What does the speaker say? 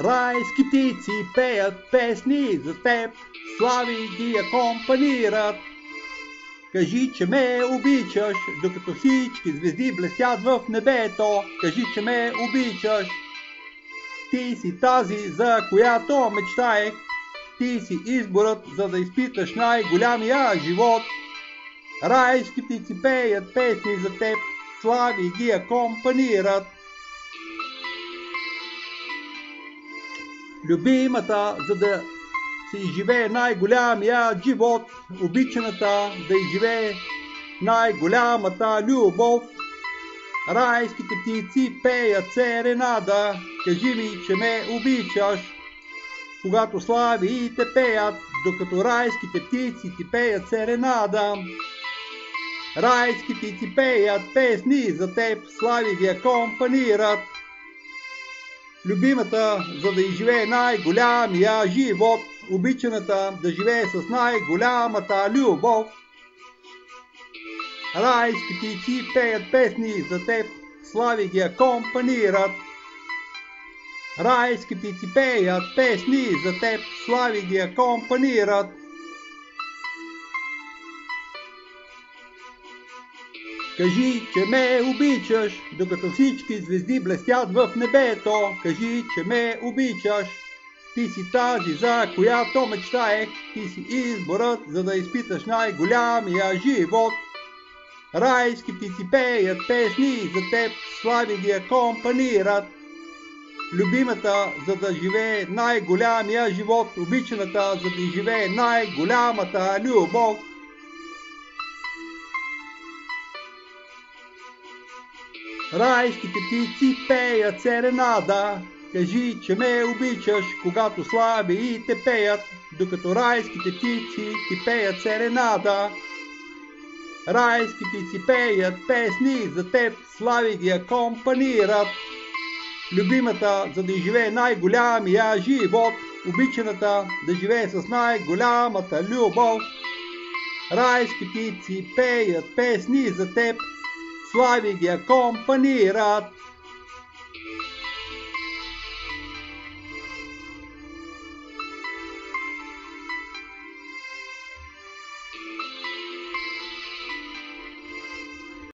Райски птици пеят песни за теб, слави ги акомпанират. Кажи, че ме обичаш, докато всички звезди блестят в небето. Кажи, че ме обичаш. Ти си тази, за която мечтаех. Ти си изборът, за да изпиташ най-голямия живот. Райски птици пеят песни за теб, слави ги акомпанират. Любимата, за да си изживее най-голямия живот, обичаната да изживее най-голямата любов. Райските птици пеят серенада, кажи ми, че ме обичаш. Когато славиите пеят, докато райските птици ти пеят серенада. Райски птици пеят песни за теб, слави ги акомпанират. Любимата, за да изживее най-голямия живот, обичаната да живее с най-голямата любов. Райски птици пеят песни за теб, слави ги акомпанират. Райски птици пеят песни за теб, слави ги акомпанират. Кажи, че ме обичаш, докато всички звезди блестят в небето. Кажи, че ме обичаш. Ти си тази, за която мечтаех. Ти си изборът, за да изпиташ най-голямия живот. Райски птици пеят песни за теб, слави ги акомпанират. Любимата, за да живее най-голямия живот, обичаната, за да изживее най-голямата любов. Райските птици пеят серенада, кажи, че ме обичаш, когато славиите пеят, докато райските птици ти пеят серенада. Райски птици пеят песни за теб, слави ги акомпанират. Любимата, за да изживее най-голямия живот, обичаната да живее с най-голямата любов. Райски птици пеят песни за теб, слави ги акомпанират.